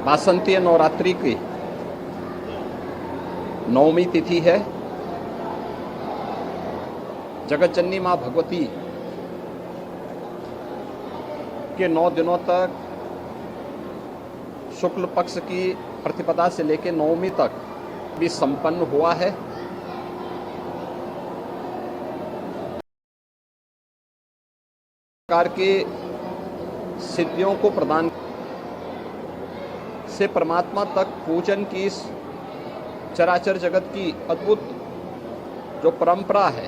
वासंतीय नवरात्रि की नवमी तिथि है। जगत जननी माँ भगवती के 9 दिनों तक शुक्ल पक्ष की प्रतिपदा से लेकर नवमी तक भी संपन्न हुआ है। प्रकार के सिद्धियों को प्रदान से परमात्मा तक पूजन की इस चराचर जगत की अद्भुत जो परंपरा है,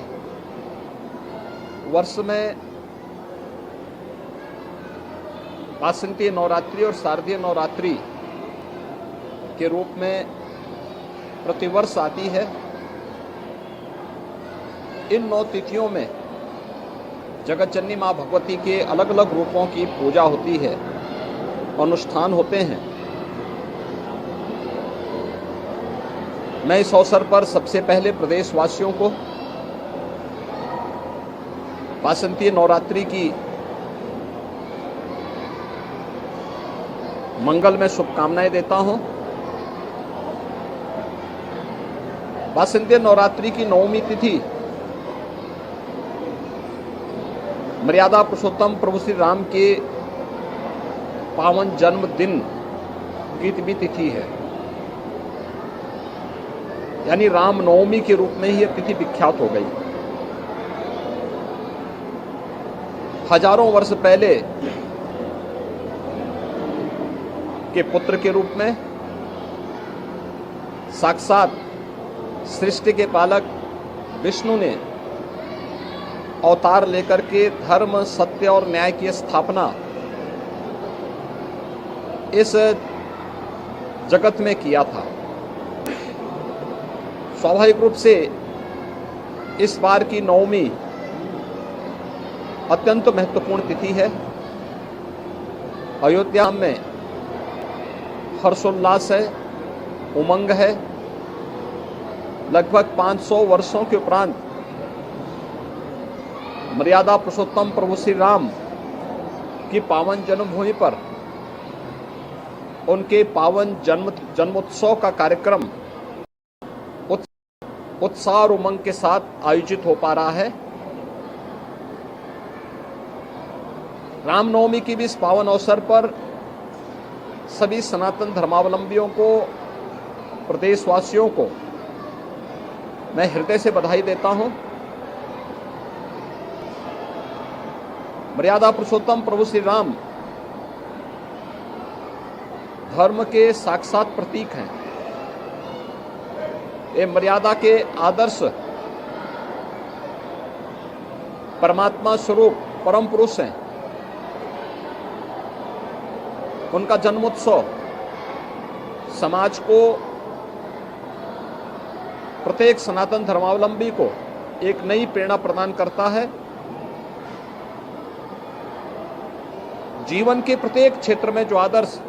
वर्ष में वासंतीय नवरात्रि और शारदीय नवरात्रि के रूप में प्रतिवर्ष आती है। इन 9 तिथियों में जगत जननी माँ भगवती के अलग अलग रूपों की पूजा होती है, अनुष्ठान होते हैं। मैं इस अवसर पर सबसे पहले प्रदेशवासियों को वासंतीय नवरात्रि की मंगल में शुभकामनाएं देता हूं। वासंतीय नवरात्रि की नवमी तिथि मर्यादा पुरुषोत्तम प्रभु श्री राम के पावन जन्मदिन की भी तिथि है, यानी राम नवमी के रूप में ही यह तिथि विख्यात हो गई। हजारों वर्ष पहले के पुत्र के रूप में साक्षात सृष्टि के पालक विष्णु ने अवतार लेकर के धर्म, सत्य और न्याय की स्थापना इस जगत में किया था। स्वाभाविक रूप से इस बार की नवमी अत्यंत महत्वपूर्ण तिथि है। अयोध्या में हर्षोल्लास है, उमंग है। लगभग 500 वर्षों के उपरांत मर्यादा पुरुषोत्तम प्रभु श्री राम की पावन जन्मभूमि पर उनके पावन जन्मोत्सव का कार्यक्रम उत्साह और उमंग के साथ आयोजित हो पा रहा है। रामनवमी की भी इस पावन अवसर पर सभी सनातन धर्मावलंबियों को, प्रदेशवासियों को मैं हृदय से बधाई देता हूं। मर्यादा पुरुषोत्तम प्रभु श्री राम धर्म के साक्षात प्रतीक हैं। ये मर्यादा के आदर्श परमात्मा स्वरूप परम पुरुष हैं। उनका जन्मोत्सव समाज को, प्रत्येक सनातन धर्मावलंबी को एक नई प्रेरणा प्रदान करता है। जीवन के प्रत्येक क्षेत्र में जो आदर्श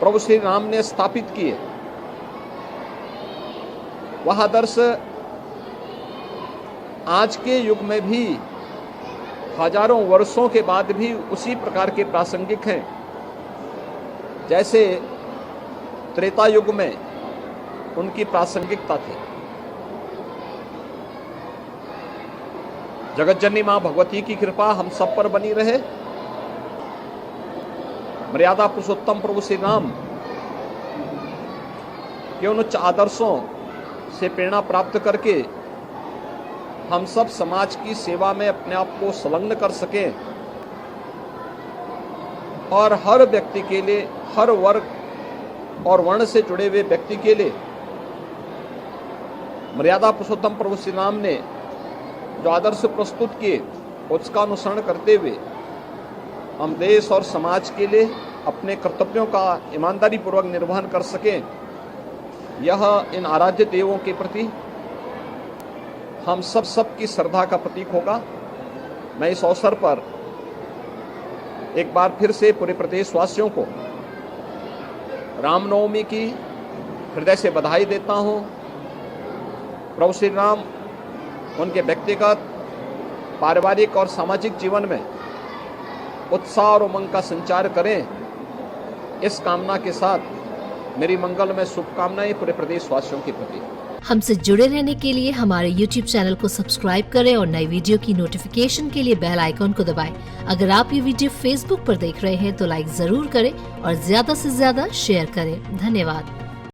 प्रभु श्री राम ने स्थापित किए, वह आदर्श आज के युग में भी हजारों वर्षों के बाद भी उसी प्रकार के प्रासंगिक हैं जैसे त्रेता युग में उनकी प्रासंगिकता थी। जगत जननी मां भगवती की कृपा हम सब पर बनी रहे। मर्यादा पुरुषोत्तम प्रभु श्री राम के उन उच्च आदर्शों से प्रेरणा प्राप्त करके हम सब समाज की सेवा में अपने आप को संलग्न कर सकें और हर व्यक्ति के लिए, हर वर्ग और वर्ण से जुड़े हुए व्यक्ति के लिए मर्यादा पुरुषोत्तम प्रभु श्री राम ने जो आदर्श प्रस्तुत किए, उसका अनुसरण करते हुए हम देश और समाज के लिए अपने कर्तव्यों का ईमानदारी पूर्वक निर्वहन कर सकें, यह इन आराध्य देवों के प्रति हम सब की श्रद्धा का प्रतीक होगा। मैं इस अवसर पर एक बार फिर से पूरे प्रदेशवासियों को रामनवमी की हृदय से बधाई देता हूं। प्रभु श्री राम उनके व्यक्तिगत, पारिवारिक और सामाजिक जीवन में उत्साह और उमंग का संचार करें इस कामना के साथ मेरी मंगलमय शुभकामनाएं पूरे प्रदेशवासियों के प्रति। हमसे जुड़े रहने के लिए हमारे YouTube चैनल को सब्सक्राइब करें और नई वीडियो की नोटिफिकेशन के लिए बेल आइकॉन को दबाएं। अगर आप ये वीडियो Facebook पर देख रहे हैं तो लाइक जरूर करें और ज्यादा से ज्यादा शेयर करें। धन्यवाद।